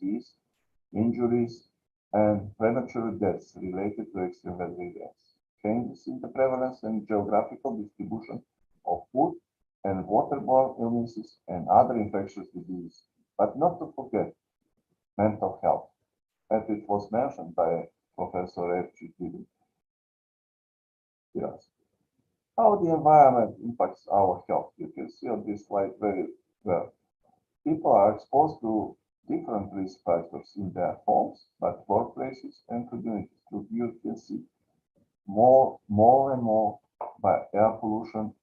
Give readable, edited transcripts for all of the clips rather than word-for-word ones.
disease, injuries, and premature deaths related to extreme weather events. Changes in the prevalence and geographical distribution of food and waterborne illnesses and other infectious diseases. But not to forget mental health, as it was mentioned by Professor F.G. Yes. How the environment impacts our health. You can see on this slide very well. People are exposed to different risk factors in their homes, but workplaces and communities. You can see more and more by air pollution,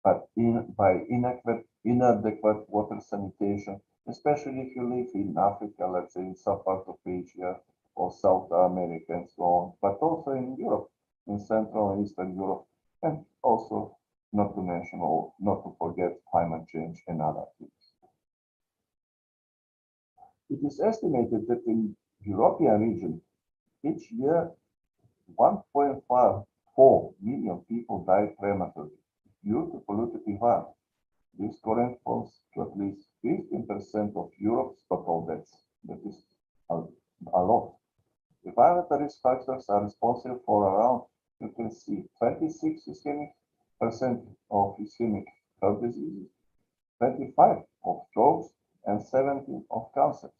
but by inadequate water sanitation, especially if you live in Africa, let's say in some part of Asia or South America and so on, but also in Europe, in Central and Eastern Europe, and also not to mention or not to forget climate change and other things. It is estimated that in European region, each year 1.54 million people die prematurely due to polluted environment. This corresponds to at least 15% of Europe's total deaths. That is a lot. Environmental risk factors are responsible for around, you can see, 26% of ischemic heart diseases, 25% of strokes, and 17% of cancers.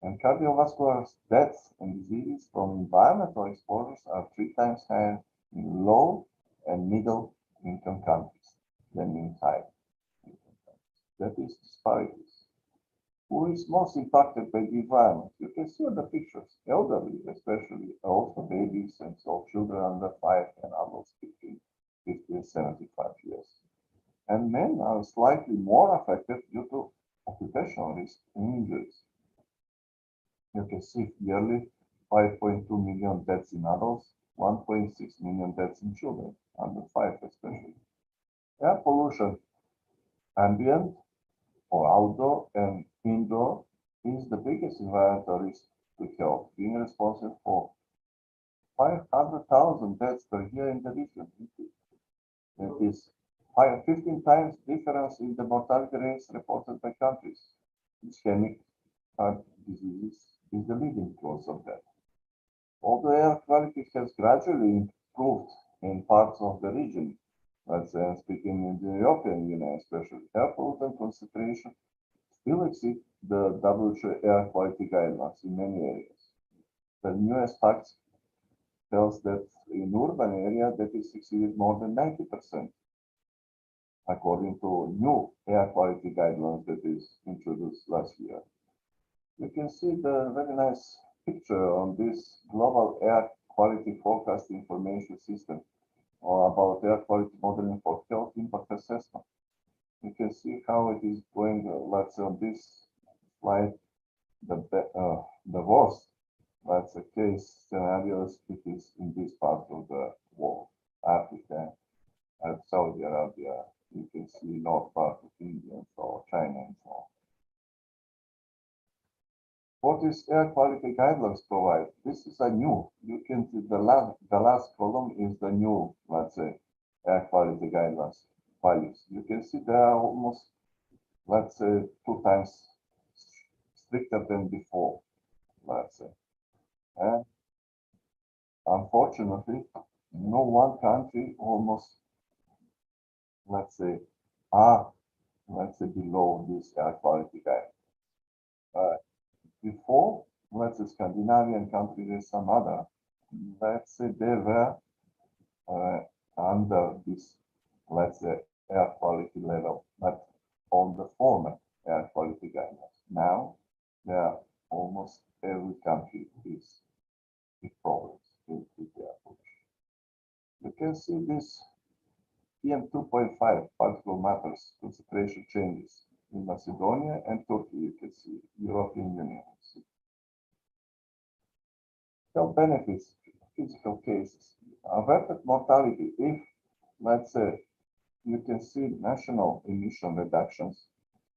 And cardiovascular deaths and diseases from environmental exposures are 3 times higher in low and middle income countries than in high income countries. That is disparities. Who is most impacted by the environment? You can see on the pictures, elderly, especially also babies and so children under 5 and adults between 50 and 75 years. And men are slightly more affected due to occupational risk and injuries. You can see yearly 5.2 million deaths in adults, 1.6 million deaths in children, under 5 especially. Air pollution, ambient or outdoor and indoor, is the biggest environmental risk to health, being responsible for 500,000 deaths per year in the region. It is 15 times difference in the mortality rates reported by countries. Ischemic heart disease is the leading cause of death. Although air quality has gradually improved in parts of the region, let's say I'm speaking in the European Union especially, air pollutant concentration still exceed the WHO air quality guidelines in many areas. The newest facts tells that in urban area that is exceeded more than 90%, according to new air quality guidelines that is introduced last year. You can see the very nice picture on this global air quality forecast information system or about air quality modeling for health impact assessment. You can see how it is going, let's say on this slide, the worst, let's say, case scenarios it is in this part of the world, Africa, Saudi Arabia, you can see north part of India and so on, China and so on. What is air quality guidelines provide? This is a new, you can see the last column is the new, let's say, air quality guidelines values. You can see they are almost, let's say, 2 times stricter than before, let's say. And unfortunately, no one country almost, let's say, are, let's say, below this air quality guidelines. Before, let's say, Scandinavian countries and some other, let's say, they were under this, let's say, air quality level, but on the former air quality guidelines. Now, there are almost every country is with problems with air pollution. You can see this PM2.5 particle matters concentration changes in Macedonia and Turkey. You can see European Union. Health benefits, physical cases, averted mortality. If, let's say, you can see national emission reductions,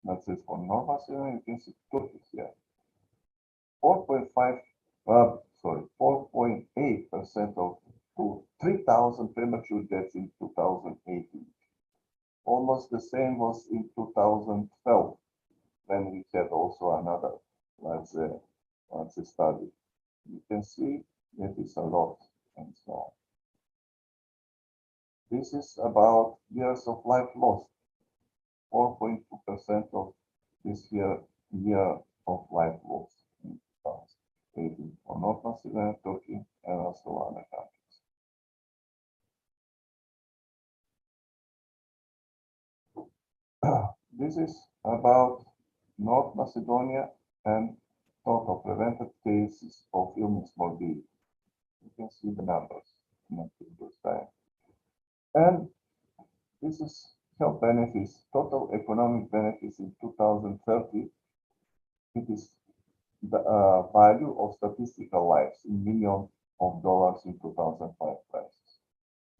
let's say for North Macedonia, you can see Turkey here. 4.8% of 3,000 premature deaths in 2018. Almost the same was in 2012, when we had also another let's say, study. You can see that it's a lot and so on. This is about years of life lost. 4.2% of this year of life lost in 2018 for North Macedonia, Turkey, and also other countries. This is about North Macedonia and total prevented cases of illness morbidity. You can see the numbers in the previous time. And this is health benefits, total economic benefits in 2030. It is the value of statistical lives in millions of dollars in 2005 prices.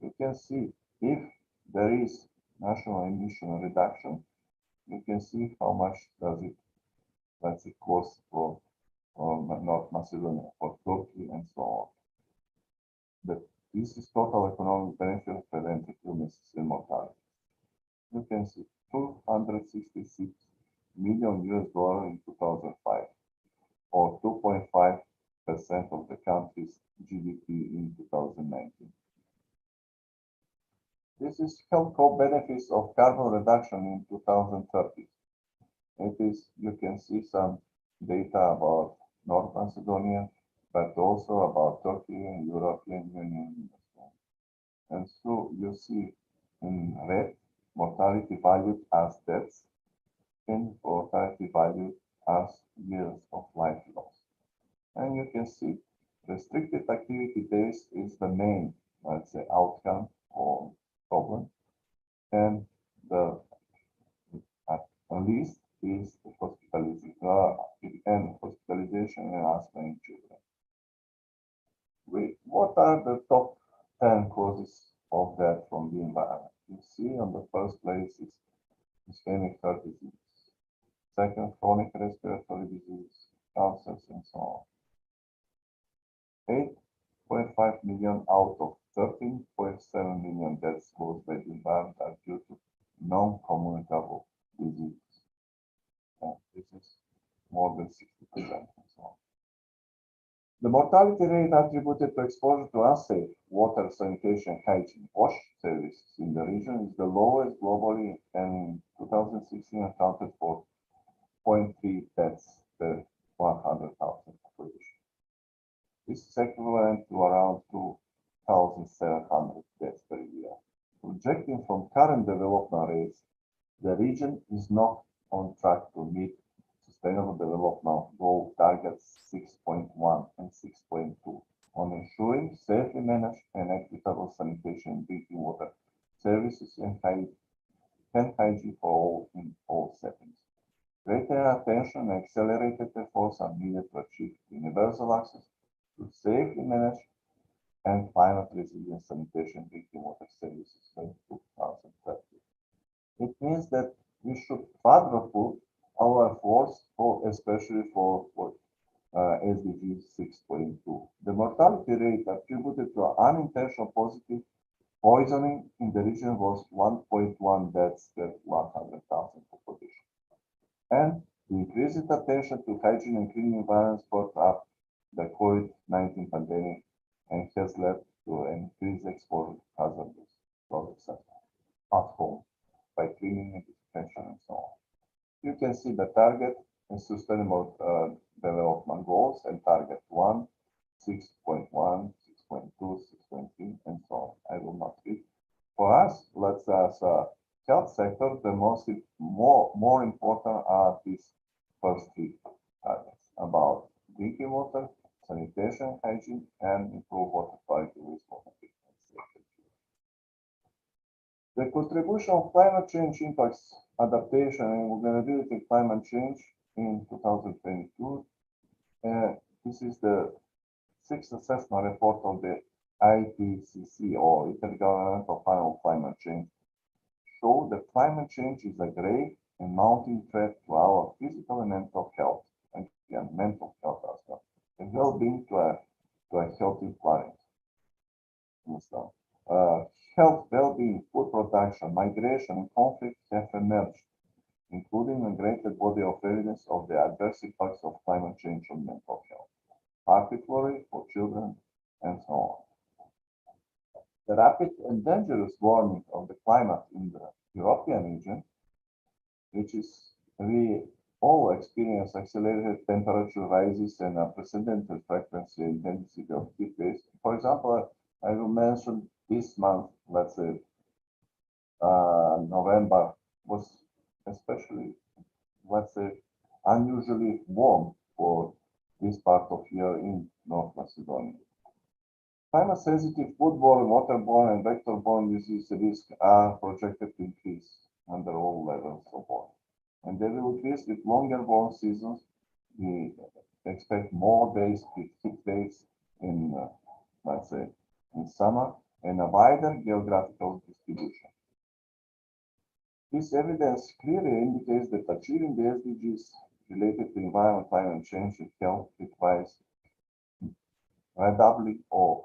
You can see if there is national emission reduction, you can see how much does it, let's say, cost for North Macedonia, for Turkey, and so on. But this is total economic benefit of preventive illnesses and mortality. You can see 266 million US dollars in 2005, or 2.5% of the country's GDP in 2019. This is health co-benefits of carbon reduction in 2030. It is, you can see some data about North Macedonia, but also about Turkey and European Union. And so you see in red, mortality valued as deaths, and mortality valued as years of life lost. And you can see restricted activity days is the main, let's say, outcome or problem. And the least is hospitalization and asthma in children. What are the top 10 causes of death from the environment? You see on the first place is ischemic heart disease, second chronic respiratory disease, cancers, and so on. 8.5 million out of 13.7 million deaths caused by the environment are due to non-communicable diseases. And this is more than 60% and so on. The mortality rate attributed to exposure to unsafe water, sanitation, hygiene, wash services in the region is the lowest globally, and in 2016 accounted for 0.3 deaths per 100,000 population. This is equivalent to around 2,700 deaths per year. Projecting from current development rates, the region is not on track to meet Sustainable Development Goal targets 6.1 and 6.2 on ensuring safely managed and equitable sanitation and drinking water services and hygiene for all in all settings. Greater attention and accelerated efforts are needed to achieve universal access to safely managed and climate resilient sanitation and drinking water services by 2030. It means that we should further put our efforts, especially for SDG 6.2. The mortality rate attributed to unintentional positive poisoning in the region was 1.1 deaths per 100,000 population. And the increased attention to hygiene and clean environments brought up the COVID-19 pandemic and has led to an increased exposure to hazardous products at home by cleaning and disinfection and so on. You can see the target and sustainable development goals and target 1, 6.1, 6.2, 6.3, and so on. I will not read. For us, let's as a health sector, the more important are these first three targets about drinking water, sanitation, hygiene, and improved water quality, wastewater treatment. The contribution of climate change impacts adaptation and vulnerability to climate change in 2022. This is the sixth assessment report of the IPCC, or Intergovernmental Panel on Climate Change, show that climate change is a grave and mounting threat to our physical and mental health, and mental health as well, and well-being to a healthy planet. So, health, well-being, food production, migration, and conflict have emerged including a greater body of evidence of the adverse impacts of climate change on mental health, particularly for children, and so on. The rapid and dangerous warming of the climate in the European region, which is we all experience accelerated temperature rises and unprecedented frequency and intensity of heat waves. For example, I will mention this month, let's say November was especially, let's say, unusually warm for this part of year in North Macedonia. Climate-sensitive foodborne, waterborne, and vector-borne disease risks are projected to increase under all levels of warming. And they will increase with longer warm seasons. We expect more days with heat waves in, let's say, in summer, and a wider geographical distribution. This evidence clearly indicates that achieving the SDGs related to environment, climate change, and health requires redoubling or,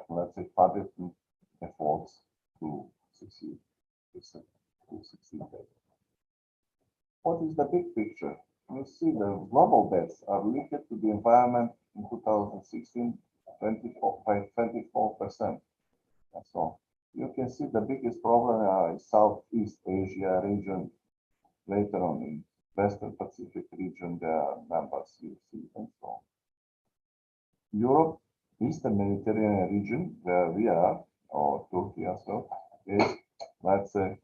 let's say, quadrupling efforts to succeed. What is the big picture? You see the global deaths are linked to the environment in 2016 by 24%. And so you can see the biggest problem in Southeast Asia region. Later on in Western Pacific region, there are numbers you see and so on. Europe, Eastern Mediterranean region, where we are, or Turkey as well, is, let's say,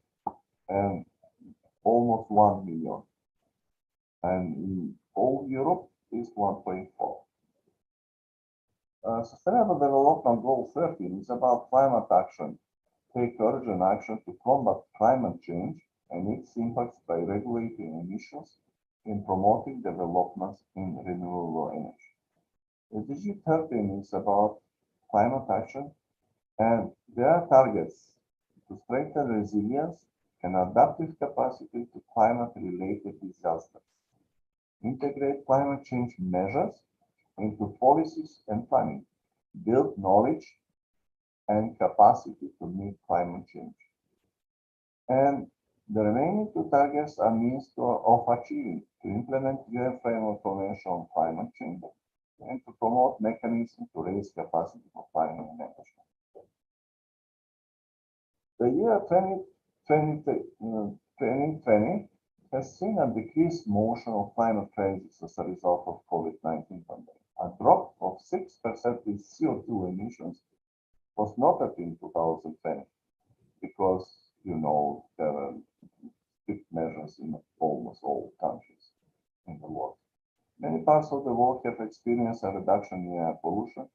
almost 1 million. And in all Europe is 1.4. Sustainable Development Goal 13 is about climate action. Take urgent action to combat climate change and its impacts by regulating emissions and promoting developments in renewable energy. SDG 13 is about climate action, and there are targets to strengthen resilience and adaptive capacity to climate-related disasters, integrate climate change measures into policies and planning, build knowledge and capacity to meet climate change. And the remaining two targets are means of achieving to implement UN Framework Convention on Climate Change and to promote mechanisms to raise capacity for climate management. The year 2020 has seen a decreased motion of climate crisis as a result of COVID-19 pandemic. A drop of 6% in CO2 emissions was noted in 2020 because, you know, there are strict measures in almost all countries in the world. Many parts of the world have experienced a reduction in air pollution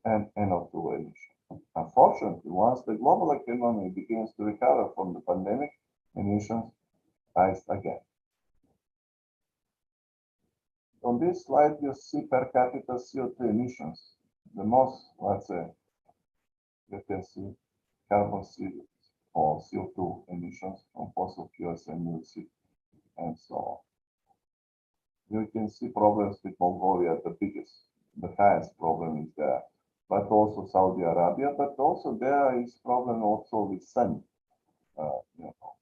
and NO2 emissions. Unfortunately, once the global economy begins to recover from the pandemic, emissions rise again. On this slide, you see per capita CO2 emissions. The most, let's say, you can see carbon or CO2 emissions from fossil fuels and music and so on. You can see problems with Mongolia, the highest problem is there, but also Saudi Arabia, but also there is problem also with sun. You know.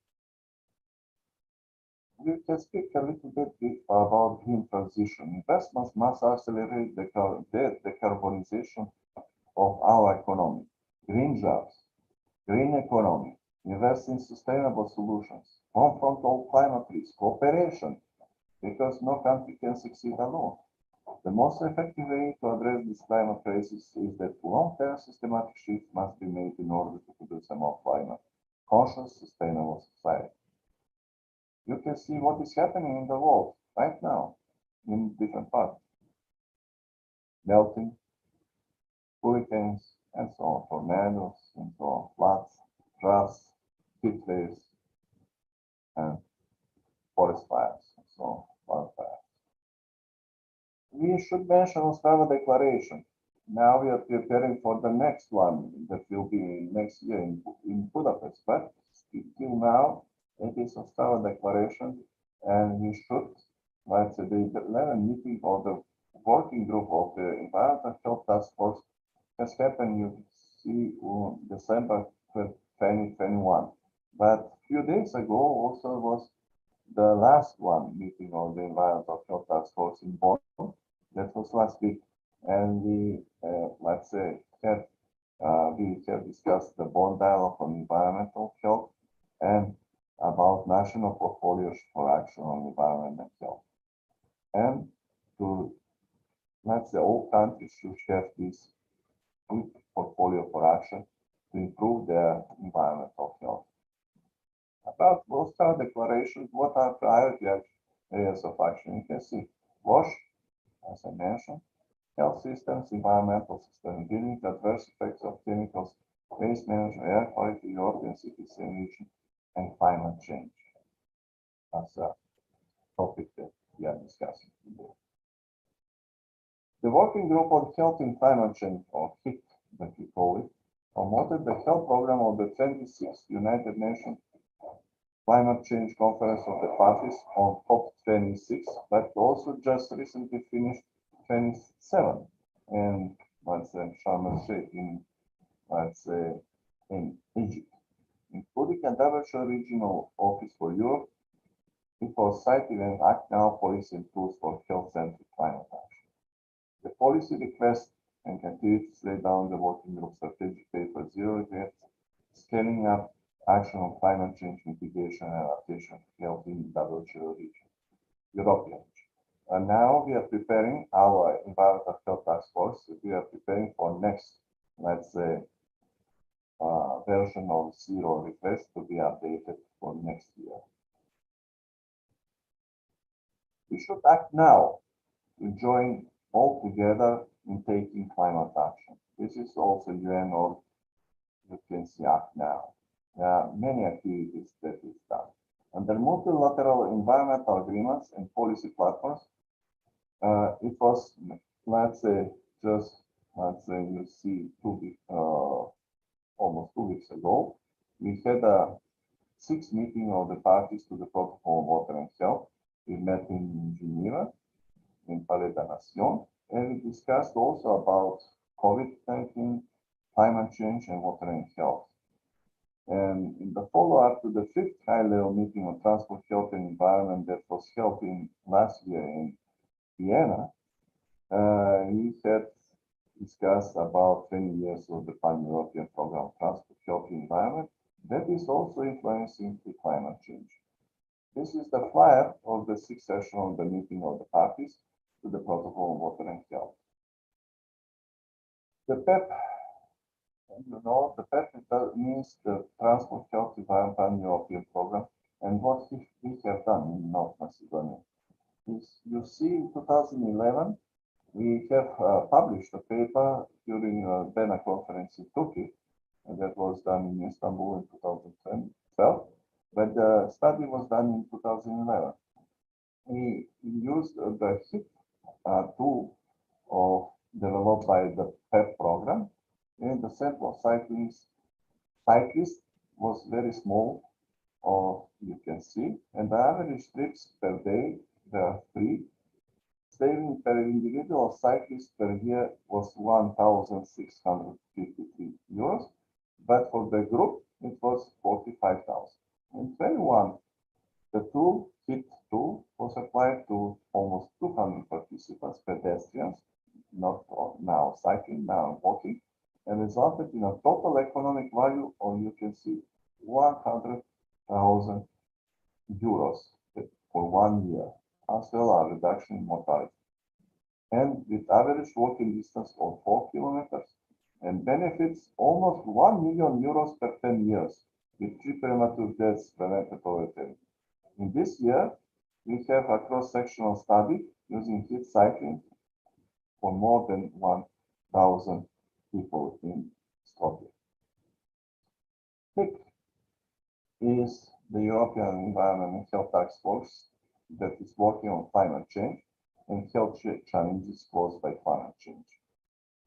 We can speak a little bit about green transition. Investments must accelerate the decarbonization of our economy. Green jobs, green economy, invest in sustainable solutions, confront all climate risks, cooperation, because no country can succeed alone. The most effective way to address this climate crisis is that long-term systematic shifts must be made in order to produce a more climate-conscious, sustainable society. You can see what is happening in the world right now in different parts. Melting, hurricanes, and so on, tornadoes, and so on, floods, droughts, heat waves, and forest fires, and so on, wildfires. We should mention Ostrava Declaration. Now we are preparing for the next one that will be next year in Budapest, but till now it is Ostrava Declaration, and we should, let's say, the 11 meeting of the working group of the Environmental Health Task Force has happened, you see, on December 2021. But a few days ago also was the last one meeting of the Environmental Health Task Force in Bonn. That was last week, and let's say, we have discussed the Bonn dialogue on environmental health and about national portfolios for action on environment and health. And to, let's say, all countries should have this good portfolio for action to improve their environmental health. About Moscow declarations, what are priority areas of action? You can see WASH, as I mentioned, health systems, environmental sustainability, adverse effects of chemicals, waste management, air quality, European cities and region, and climate change as a topic that we are discussing today. The Working Group on Health and Climate Change, or HIC, that we call it, promoted the health program of the 26th United Nations Climate Change Conference of the Parties on COP26, but also just recently finished 27 in, let's say, Sharm el-Sheikh in, let's say, in Egypt, including a WHO regional office for Europe. It was cited and Act Now policy and tools for health-centric climate action. The policy request and activities laid down the working group strategic paper Zero Regrets, scaling up action on climate change mitigation and adaptation to health in WHO region, European region. And now we are preparing our environmental health task force. We are preparing for next, let's say, version of Zero Request to be updated for next year. We should act now to join all together in taking climate action. This is also UN, or you can see Act Now. There are many activities that is done. Under multilateral environmental agreements and policy platforms, it was, let's say, you see, almost 2 weeks ago, we had a 6th meeting of the parties to the Protocol on Water and Health. We met in Geneva, in Palais des Nations, and we discussed also about COVID-19, climate change, and water and health. And in the follow-up to the 5th high-level meeting on transport, health, and environment that was held in last year in Vienna, we had discussed about 20 years of the Pan-European Program on Transport, Health, and Environment that is also influencing the climate change. This is the flyer of the 6th session of the meeting of the parties to the Protocol on Water and Health. The PEP, you know, the PEP means the Transport, Health, Environment, Pan-European Program, and what we have done in North Macedonia. You see, in 2011, we have published a paper during a BENA conference in Turkey, and that was done in Istanbul in 2012, but the study was done in 2011. We used the HIP tool developed by the PEP program, and the sample of cyclists was very small, you can see, and the average trips per day, there are 3. Saving per individual cyclist per year was 1,653 euros, but for the group it was 45,000. In 21, the HIT tool was applied to almost 200 participants, pedestrians, not now cycling, now walking, and resulted in a total economic value of, you can see, 100,000 euros for 1 year, as well as a reduction in mortality. And with average walking distance of 4 kilometers, and benefits almost 1 million euros per 10 years, with 3 premature deaths prevented over 10. In this year, we have a cross-sectional study using HIT cycling for more than 1,000 people in Scotland. HIC is the European Environment and Health Task Force that is working on climate change and health challenges caused by climate change,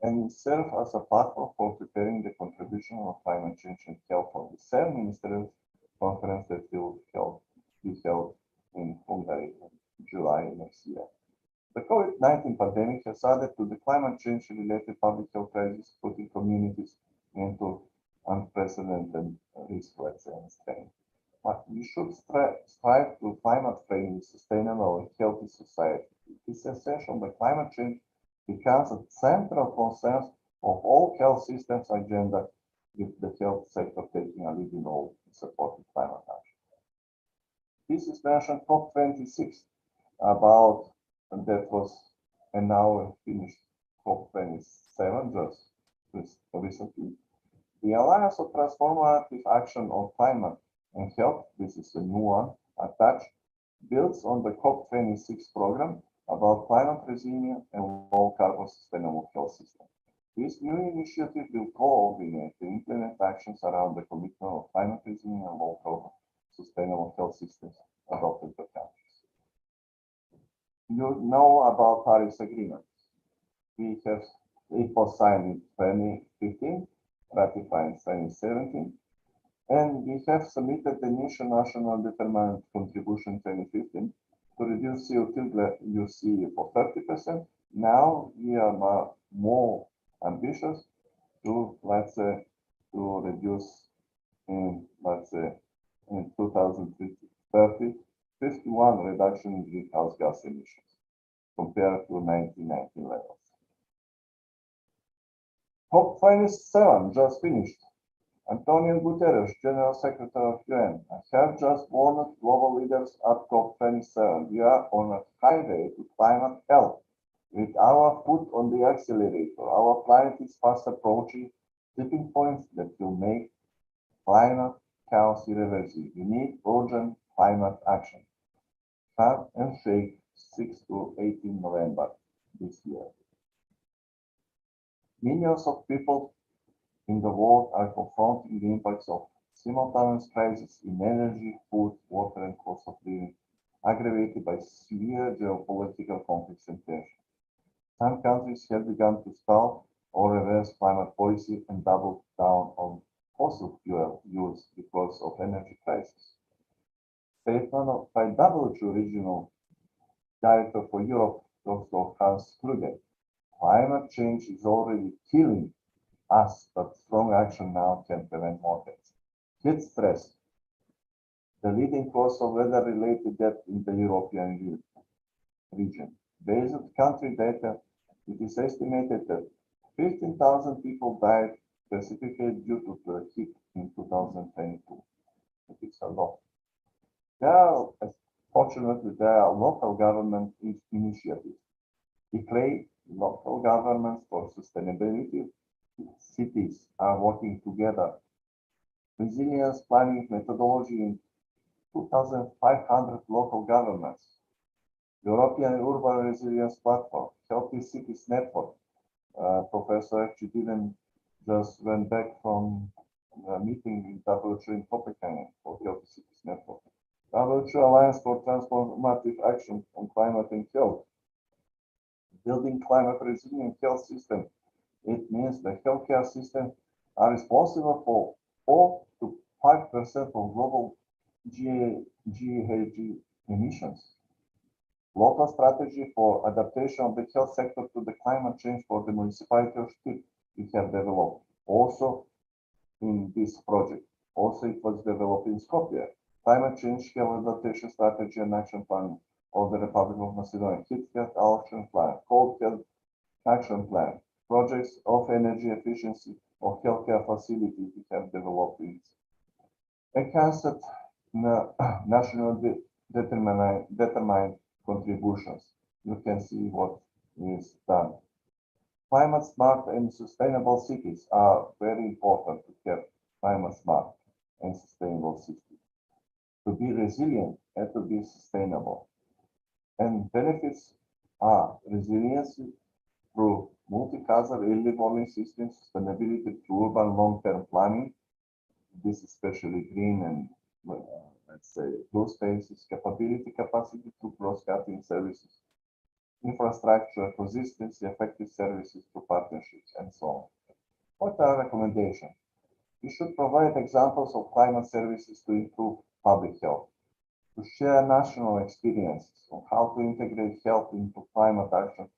and it serves as a platform for preparing the contribution of climate change and health for the 7th Ministerial Conference that will be held in Hungary in July next year. The COVID-19 pandemic has added to the climate change-related public health crisis, putting communities into unprecedented risk, let's say, and strain. But we should strive to climate-friendly, sustainable, and healthy society. It is essential that climate change becomes a central concern of all health systems agenda, with the health sector taking a leading role in supporting climate action. This is mentioned COP26 about, and that was, and now finished COP27 just recently. The Alliance of Transformative Action on Climate and Health, this is a new one attached, builds on the COP26 program about climate resilient and low carbon sustainable health system. This new initiative will coordinate the implement actions around the commitment of climate resilient and low carbon sustainable health systems adopted by countries. You know about Paris Agreement. It was signed in 2015, ratified in 2017, and we have submitted the initial national determined contribution 2015 to reduce CO2 for 30%. Now we are more ambitious to, let's say, to reduce in, let's say, in 2030, 51 reduction in greenhouse gas emissions compared to 1990 levels. COP27 just finished. Antonio Guterres, General Secretary of UN, have just warned global leaders at COP27. We are on a highway to climate health. With our foot on the accelerator, our planet is fast approaching tipping points that will make climate chaos irreversible. We need urgent climate action. Have and shake 6 to 18 November this year. Millions of people in the world are confronting the impacts of simultaneous crises in energy, food, water, and cost of living, aggravated by severe geopolitical conflicts and tensions. Some countries have begun to stall or reverse climate policy and double down on fossil fuel use because of energy crisis. Statement by WHO Regional Director for Europe, Dr. Hans Kluge, climate change is already killing us, but strong action now can prevent more deaths. Heat stress, the leading cause of weather-related death in the European region. Based on country data, it is estimated that 15,000 people died specifically due to the heat in 2022. It is a lot. Fortunately, there are local government initiatives. Declare local governments for sustainability cities are working together. Resilience planning methodology in 2,500 local governments. European Urban Resilience Platform, Healthy Cities Network. Professor actually didn't just went back from a meeting in WHO in Copenhagen for Healthy Cities Network. WHO Alliance for Transformative Action on Climate and Health. Building climate resilient health system. It means the healthcare systems are responsible for 4 to 5% of global GHG emissions. Local strategy for adaptation of the health sector to the climate change for the municipality of Split we have developed. Also in this project. Also it was developed in Skopje. Climate change health adaptation strategy and action plan of the Republic of Macedonia. Heat health action plan. Cold health action plan. Projects of energy efficiency of healthcare facilities we have developed in enhanced national determined contributions. You can see what is done. Climate smart and sustainable cities are very important to have climate smart and sustainable cities. To be resilient and to be sustainable. And benefits are resiliency through multi-hazard early warning systems, sustainability through urban long-term planning. This is especially green and let's say blue spaces, capacity to cross-cutting services, infrastructure, consistency, effective services through partnerships, and so on. What are recommendations? We should provide examples of climate services to improve public health, to share national experiences on how to integrate health into climate action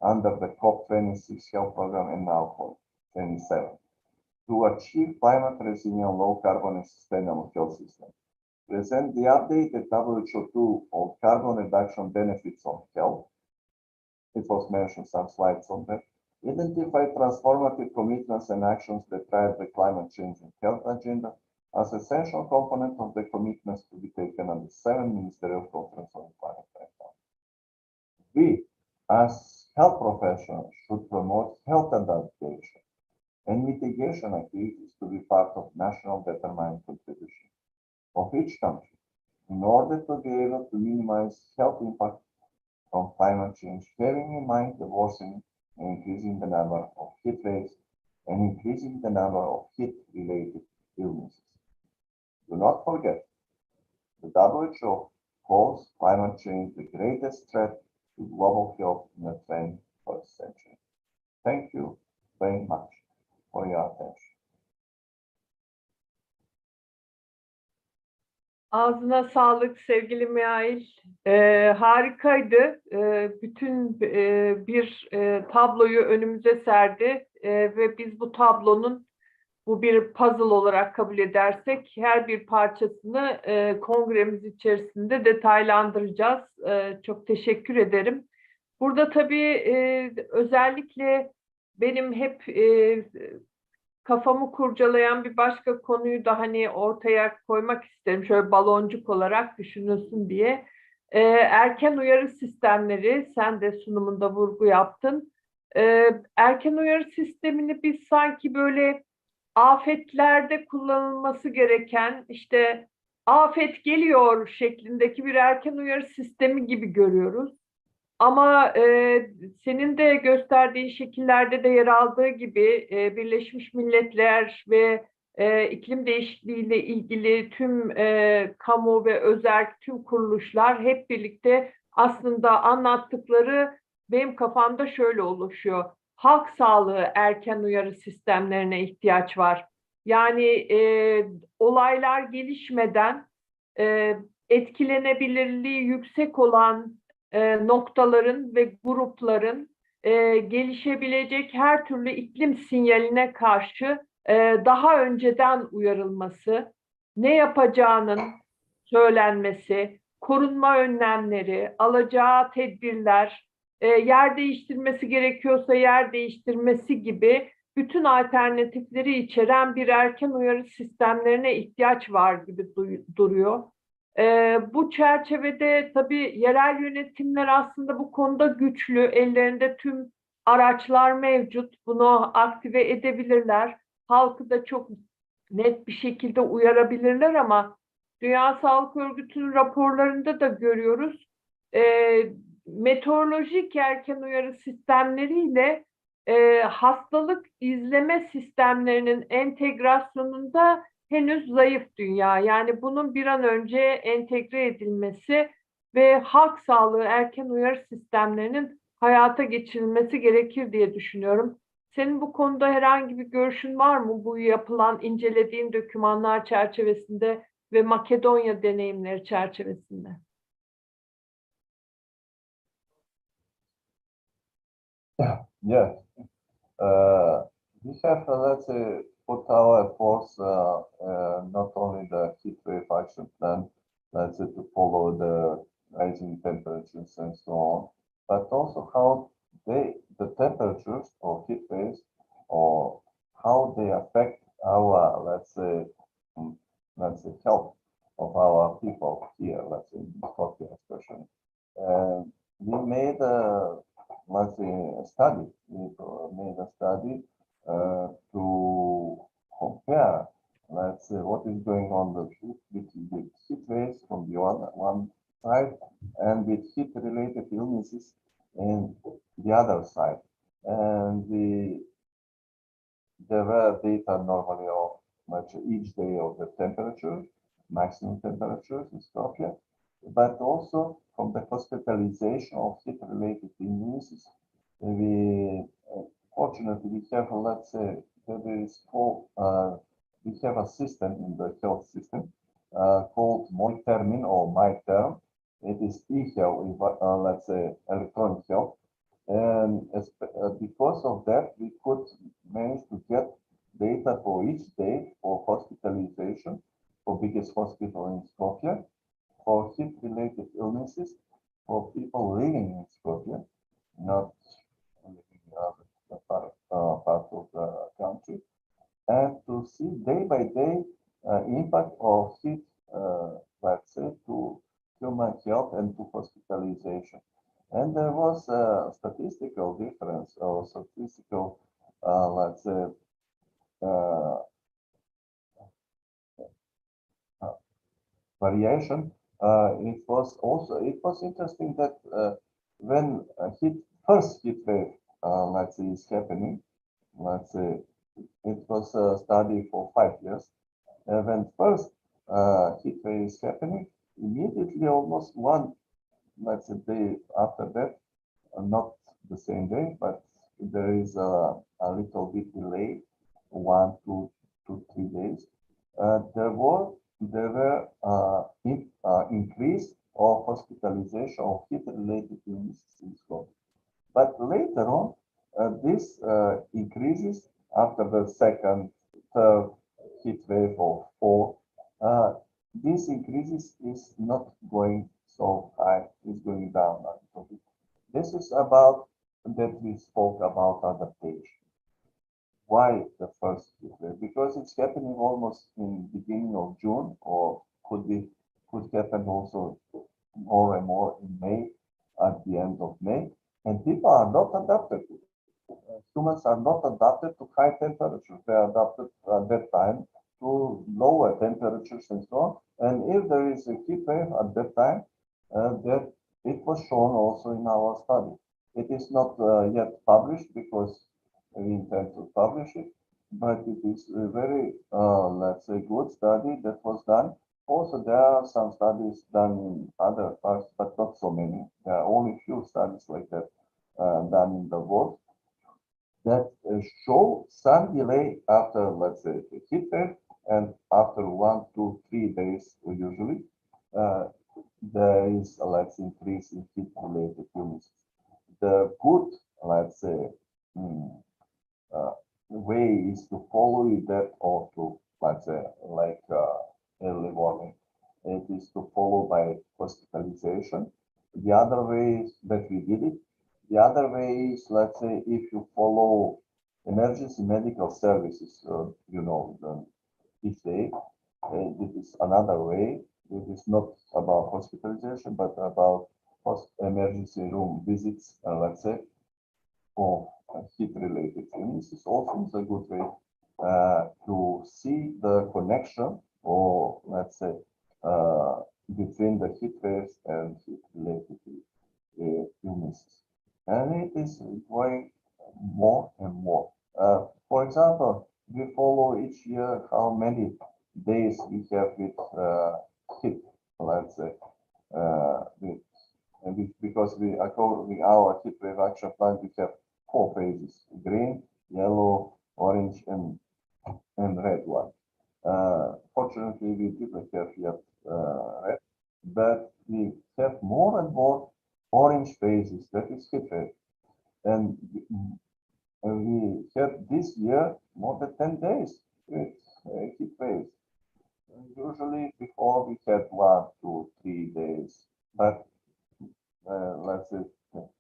under the COP26 health program and now COP27, to achieve climate resilient, low carbon and sustainable health system. present the updated WHO of carbon reduction benefits on health. It was mentioned some slides on that. Identify transformative commitments and actions that drive the climate change and health agenda as essential component of the commitments to be taken at the 7th Ministerial Conference on Climate Change. We, as health professionals, should promote health adaptation and mitigation activities to be part of national determined contribution of each country in order to be able to minimize health impact from climate change, having in mind the worsening and increasing the number of heat waves and increasing the number of heat-related illnesses. Do not forget, the WHO calls climate change the greatest threat to global health in the 21st century. Thank you very much for your attention. Ağzına sağlık sevgili Mihail. Harikaydı. Bütün bir tabloyu önümüze serdi ve biz bu tablonun bu bir puzzle olarak kabul edersek her bir parçasını kongremiz içerisinde detaylandıracağız. Çok teşekkür ederim. Burada tabii özellikle benim hep kafamı kurcalayan bir başka konuyu da hani ortaya koymak isterim. Şöyle baloncuk olarak düşünülsün diye. Erken uyarı sistemleri, sen de sunumunda vurgu yaptın. Erken uyarı sistemini biz sanki böyle afetlerde kullanılması gereken, işte afet geliyor şeklindeki bir erken uyarı sistemi gibi görüyoruz. Ama senin de gösterdiğin şekillerde de yer aldığı gibi Birleşmiş Milletler ve iklim değişikliğiyle ilgili tüm kamu ve özerk tüm kuruluşlar hep birlikte aslında anlattıkları benim kafamda şöyle oluşuyor. Halk sağlığı erken uyarı sistemlerine ihtiyaç var. Yani olaylar gelişmeden etkilenebilirliği yüksek olan noktaların ve grupların gelişebilecek her türlü iklim sinyaline karşı daha önceden uyarılması, ne yapacağının söylenmesi, korunma önlemleri, alacağı tedbirler, yer değiştirmesi gerekiyorsa yer değiştirmesi gibi bütün alternatifleri içeren bir erken uyarı sistemlerine ihtiyaç var gibi duruyor. Bu çerçevede tabii yerel yönetimler aslında bu konuda güçlü, ellerinde tüm araçlar mevcut, bunu aktive edebilirler, halkı da çok net bir şekilde uyarabilirler ama Dünya Sağlık Örgütü'nün raporlarında da görüyoruz, meteorolojik erken uyarı sistemleriyle hastalık izleme sistemlerinin entegrasyonunda henüz zayıf dünya. Yani bunun bir an önce entegre edilmesi ve halk sağlığı erken uyarı sistemlerinin hayata geçirilmesi gerekir diye düşünüyorum. Senin bu konuda herhangi bir görüşün var mı? Bu yapılan, incelediğin dokümanlar çerçevesinde ve Makedonya deneyimleri çerçevesinde. Yes. We have, let's say, put our efforts, not only the heat wave action plan, let's say, to follow the rising temperatures and so on, but also how the temperatures or heat waves, or how they affect our, let's say, health of our people here, let's say, in Skopje especially. We made a, let's say, a study. We made a study to compare, let's say, what is going on with heat waves from the one side and with heat-related illnesses in the other side. And there were data normally of each day of the temperature, maximum temperatures in Skopje, but also from the hospitalization of heat-related illnesses. We fortunately we have, let's say, we have a system in the health system called MyTermin or MyTerm. It is e-health, let's say, electronic health. And because of that, we could manage to get data for each day for hospitalization, for biggest hospital in Skopje for heat-related illnesses for people living in Skopje, not living in other part of the country, and to see day by day impact of heat, let's say, to human health and to hospitalization. And there was a statistical difference or statistical, let's say, uh, variation. It was interesting that when first heat wave, let's say, is happening, let's say, it was a study for 5 years. When first heat wave is happening, immediately almost one, let's say, day after that, not the same day, but there is a little bit delay, 1 to 3 days. There were increase of hospitalization of heat-related illnesses in Scotland. But later on, this increases after the second, third heat wave or fourth. This increases is not going so high, is going down a little bit. This is about that we spoke about adaptation. Why the first heat wave? Because it's happening almost in beginning of June, or could happen also more and more in May, at the end of May, and people are not adapted. Humans are not adapted to high temperatures. They are adapted at that time to lower temperatures and so on. And if there is a heat wave at that time, that it was shown also in our study. It is not yet published because we intend to publish it, but it is a very, let's say, good study that was done. Also, there are some studies done in other parts, but not so many. There are only few studies like that done in the world that show some delay after, let's say, the heat wave, and after 1 to 3 days, usually, there is a let's increase in heat-related illnesses. The good, let's say, way is to follow that, or to, let's say, like early warning. It is to follow by hospitalization. The other way is that we did it. The other way is, let's say, if you follow emergency medical services, each day, it is another way. It is not about hospitalization, but about emergency room visits, let's say, or heat-related illnesses. Also is a good way to see the connection, or let's say, between the heat waves and heat-related illnesses. And it is going more and more. For example, we follow each year how many days we have with heat, let's say, because according to our heat wave action plan, we have 4 phases: green, yellow, orange, and red one. Fortunately, we didn't have yet red, but we have more and more orange phases, that is heat wave. And we had this year more than 10 days with heat waves. Usually before we had 1 to 3 days, but let's say,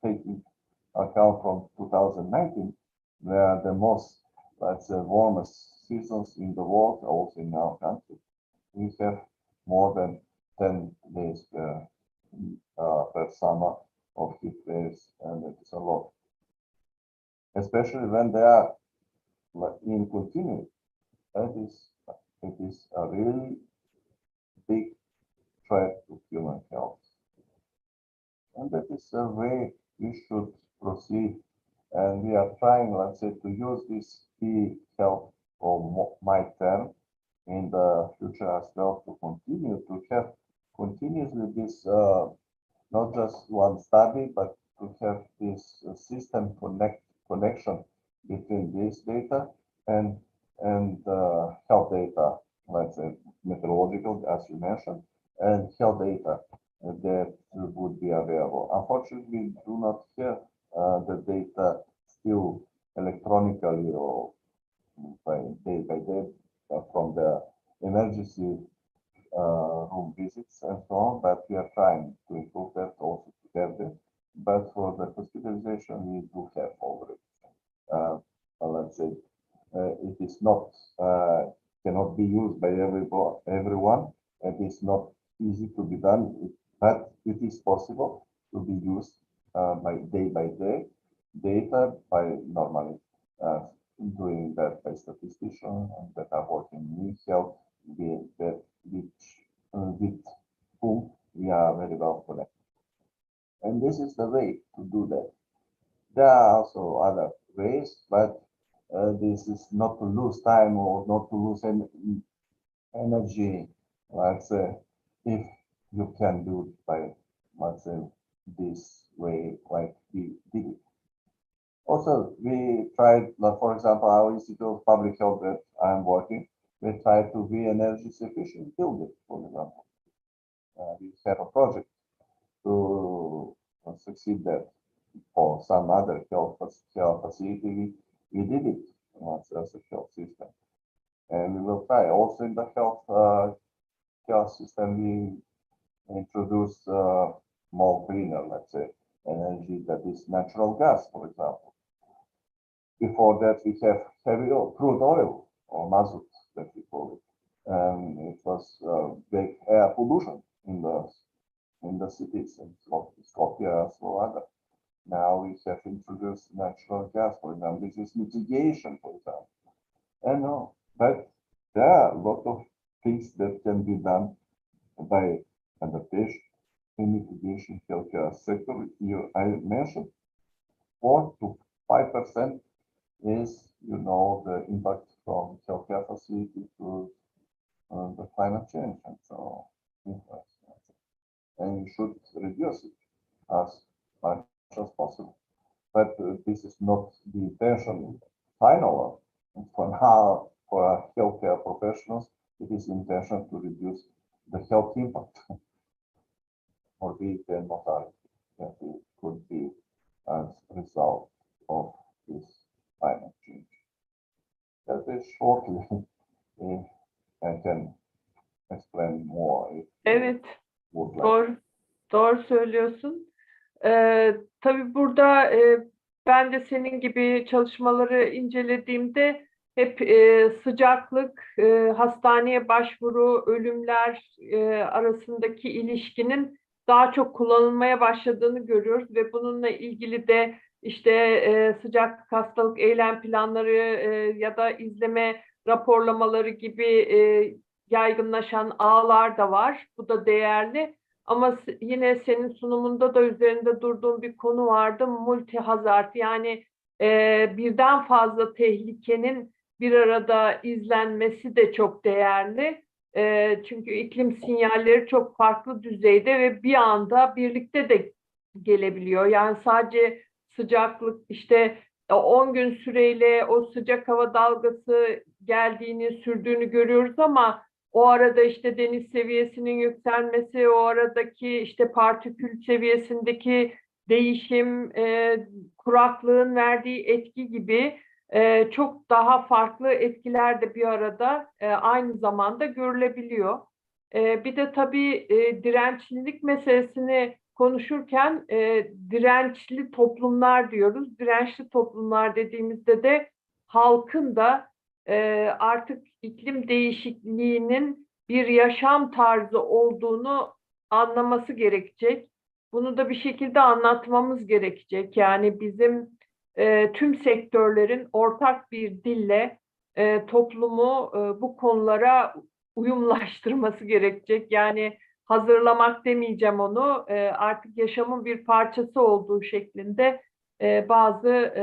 taking account from 2019, where the most, let's say, warmest seasons in the world, also in our country, we have more than 10 days per summer of heat waves, and it is a lot. Especially when they are in continuity. It is a really big threat to human health. And that is a way we should proceed. And we are trying, let's say, to use this key health, or my term, in the future as well, to continue to have continuously this, not just one study, but to have this system connection between this data and health data, let's say meteorological, as you mentioned, and health data that would be available. Unfortunately, we do not have the data still electronically or by day from the emergency risks and so on, but we are trying to improve that also together. But for the hospitalization, we do have already, let's say, it is not, cannot be used by everyone. It is not easy to be done, but it is possible to be used by day data by normally doing that by statisticians that are working in health, with whom we are very well connected. And this is the way to do that. There are also other ways, but this is not to lose time or not to lose energy, let's say, if you can do it by, let's say, this way, like we did it. Also, we tried, like, for example, our Institute of Public Health that I'm working, we tried to be energy sufficient building, for example. We have a project to succeed that for some other health facility. We did it as a health system. And we will try also in the health system, we introduce more greener, let's say, energy that is natural gas, for example. Before that, we have heavy oil, crude oil, or mazut, that we call it. And it was big air pollution in the cities, in Skopje as well other. Now we have introduced natural gas, for example. This is mitigation, for example. And but there are a lot of things that can be done by adaptation and mitigation healthcare sector. I mentioned 4 to 5% is, the impact from healthcare facility to the climate change and so influence. And you should reduce it as much as possible. But this is not the intention final one. For now, for our healthcare professionals, it is intention to reduce the health impact morbidity and mortality that it could be as a result of this climate change. That is shortly, if I can explain more. If Evet, would like. doğru söylüyorsun. Tabii burada ben de senin gibi çalışmaları incelediğimde hep sıcaklık, hastaneye başvuru, ölümler arasındaki ilişkinin daha çok kullanılmaya başladığını görüyoruz ve bununla ilgili de işte sıcaklık hastalık eylem planları ya da izleme raporlamaları gibi yaygınlaşan ağlar da var. Bu da değerli. Ama yine senin sunumunda da üzerinde durduğum bir konu vardı. Multi hazard, yani birden fazla tehlikenin bir arada izlenmesi de çok değerli. Çünkü iklim sinyalleri çok farklı düzeyde ve bir anda birlikte de gelebiliyor. Yani sadece sıcaklık, işte 10 gün süreyle o sıcak hava dalgası geldiğini, sürdüğünü görüyoruz ama o arada işte deniz seviyesinin yükselmesi, o aradaki işte partikül seviyesindeki değişim, kuraklığın verdiği etki gibi çok daha farklı etkiler de bir arada aynı zamanda görülebiliyor. Bir de tabii dirençlilik meselesini konuşurken dirençli toplumlar diyoruz. Dirençli toplumlar dediğimizde de halkın da artık iklim değişikliğinin bir yaşam tarzı olduğunu anlaması gerekecek. Bunu da bir şekilde anlatmamız gerekecek. Yani bizim tüm sektörlerin ortak bir dille toplumu bu konulara uyumlaştırması gerekecek. Yani hazırlamak demeyeceğim onu, artık yaşamın bir parçası olduğu şeklinde bazı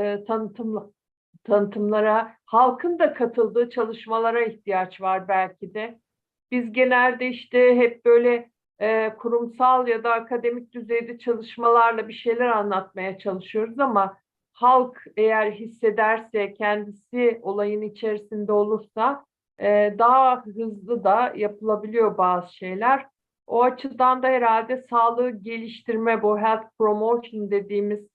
tanıtımlara, halkın da katıldığı çalışmalara ihtiyaç var belki de. Biz genelde işte hep böyle kurumsal ya da akademik düzeyde çalışmalarla bir şeyler anlatmaya çalışıyoruz ama halk eğer hissederse, kendisi olayın içerisinde olursa daha hızlı da yapılabiliyor bazı şeyler. O açıdan da herhalde sağlığı geliştirme, bu health promotion dediğimiz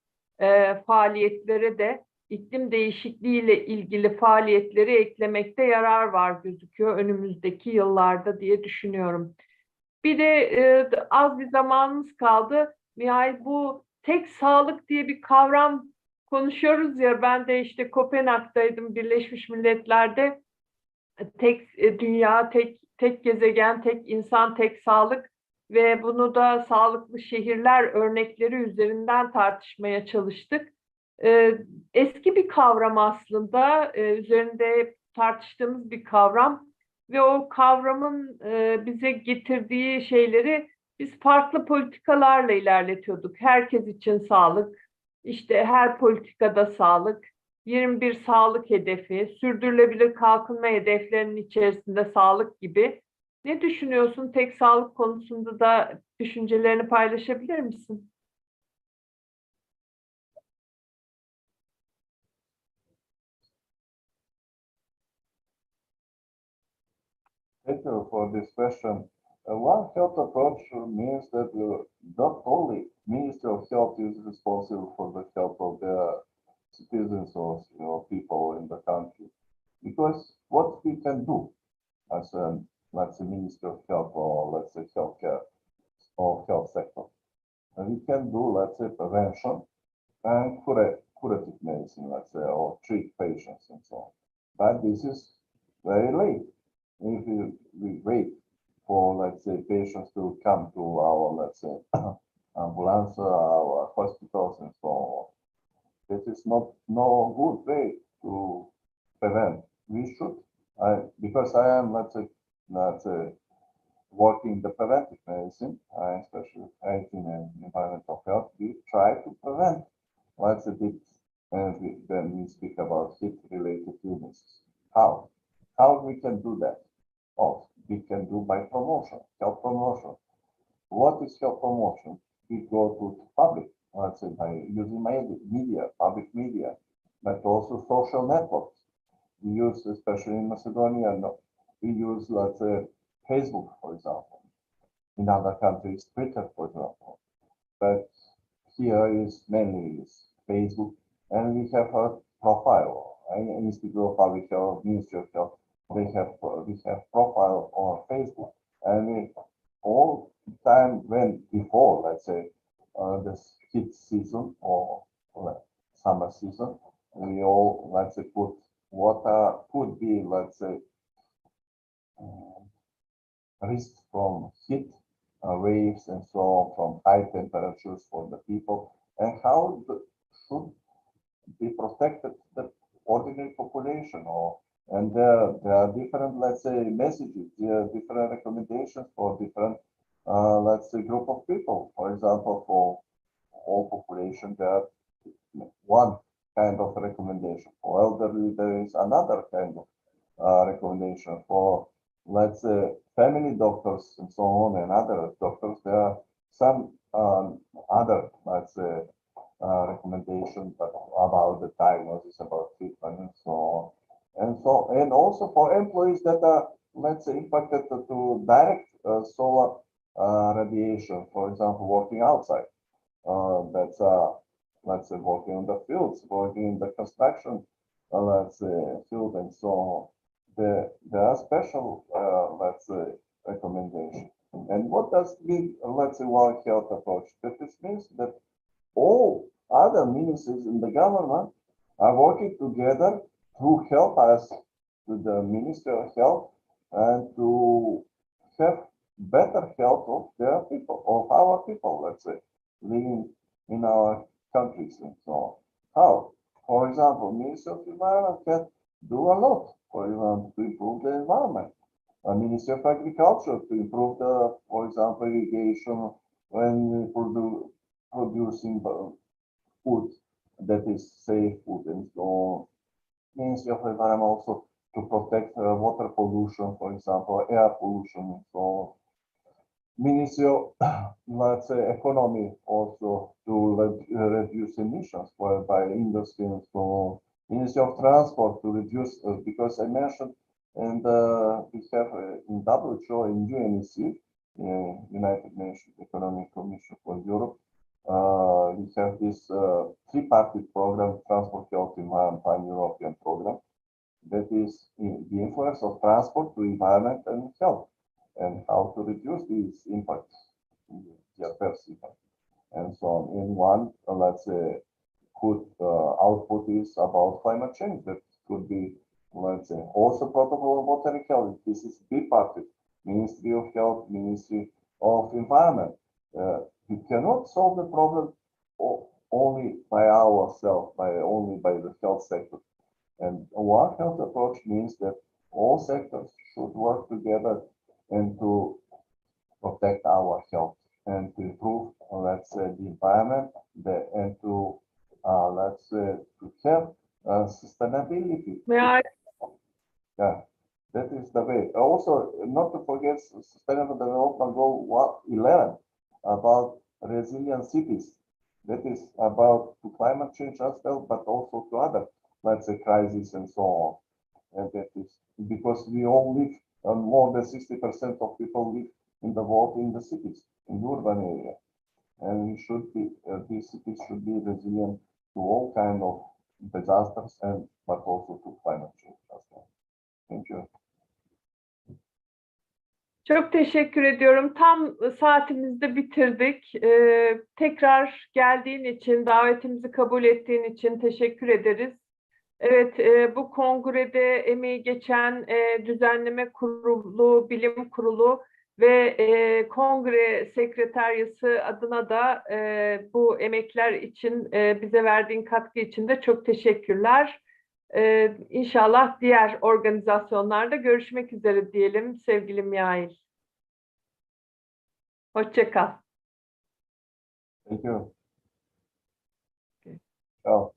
faaliyetlere de iklim değişikliğiyle ilgili faaliyetleri eklemekte yarar var gözüküyor önümüzdeki yıllarda diye düşünüyorum. Bir de az bir zamanımız kaldı. Nihayet bu tek sağlık diye bir kavram konuşuyoruz ya. Ben de işte Kopenhag'daydım, Birleşmiş Milletler'de. Tek dünya, tek gezegen, tek insan, tek sağlık ve bunu da sağlıklı şehirler örnekleri üzerinden tartışmaya çalıştık. Eski bir kavram aslında, üzerinde tartıştığımız bir kavram ve o kavramın bize getirdiği şeyleri biz farklı politikalarla ilerletiyorduk. Herkes için sağlık, işte her politikada sağlık, 21 sağlık hedefi, sürdürülebilir kalkınma hedeflerinin içerisinde sağlık gibi. Ne düşünüyorsun? Tek sağlık konusunda da düşüncelerini paylaşabilir misin? Thank you for this question. One health approach means that not only Ministry of Health is responsible for the health of the citizens or people in the country, because what we can do as a, let's say, Ministry of Health, or let's say healthcare or health sector, we can do, let's say, prevention and curative medicine, let's say, or treat patients and so on. But this is very late. If we wait for, let's say, patients to come to our, let's say, ambulance, our hospitals and so on, this is not no good way to prevent. We should, because I am, let's say, working the preventive medicine, I especially in environmental health, we try to prevent, let's say, this, and then we speak about heat-related illnesses. How? How we can do that? Oh, we can do by promotion, health promotion. What is health promotion? We go to the public, let's say, by using media, public media, but also social networks. We use, especially in Macedonia, we use, let's say, Facebook, for example. In other countries, Twitter, for example. But here is mainly Facebook, and we have a profile. Institute of Public Health, Ministry of Health, we have profile on Facebook, and we all time when before, let's say, this heat season or summer season, we all, let's say, put what could be, let's say, risk from heat waves and so on, from high temperatures for the people, and how should be protected the ordinary population. Or and there are different, let's say, messages, there are different recommendations for different, let's say, group of people. For example, for all population, there are one kind of recommendation. For elderly, there is another kind of recommendation. For, let's say, family doctors and so on, and other doctors, there are some other, let's say, recommendations about the diagnosis, about treatment, and so on. And also for employees that are, let's say, impacted to direct solar radiation, for example, working outside. That's let's say, working on the fields, working in the construction, let's say, field and so on. There are special, let's say, recommendations. And what does mean, let's say, One Health approach? That this means that all other ministries in the government are working together to help us with the Ministry of Health and to have better health of their people, of our people, let's say, living in our countries and so on. How? For example, Ministry of Environment can do a lot, for example, to improve the environment. A Ministry of Agriculture to improve the, for example, irrigation when producing food that is safe food and so on. Ministry of Environment also to protect water pollution, for example, air pollution and so on. Ministry of, let's say, Economy also to reduce emissions by industry and so on. Ministry of Transport to reduce, because I mentioned, and we have in WHO, in UNEC, United Nations Economic Commission for Europe, we have this tripartite program, Transport, Health, Environment, Pan-European program, that is the influence of transport to environment and health. and how to reduce these impacts, the adverse impact, and so on. In one, let's say, could output is about climate change. That could be, let's say, also protocol of water health. This is bipartite, Ministry of Health, Ministry of Environment. We cannot solve the problem only by ourselves, only by the health sector. And One Health approach means that all sectors should work together and to protect our health and to improve, let's say, the environment, and to, let's say, to have sustainability. May I? Yeah, that is the way. Also, not to forget Sustainable Development Goal 11 about resilient cities. That is about to climate change as well, but also to other, let's say, crises and so on. And that is because we all live, more than 60% of people live in the world in the cities, in the urban area. And we should be, these cities should be resilient to all kind of disasters, but also to climate change as well. Thank you. Çok teşekkür ediyorum. Tam saatimizde bitirdik. Tekrar geldiğin için, davetimizi kabul ettiğin için teşekkür ederiz. Evet, bu kongrede emeği geçen Düzenleme Kurulu, Bilim Kurulu ve Kongre Sekreteryası adına da bu emekler için bize verdiğin katkı için de çok teşekkürler. İnşallah diğer organizasyonlarda görüşmek üzere diyelim sevgili Mihail. Hoşça kal. Thank you. Okay. Ciao.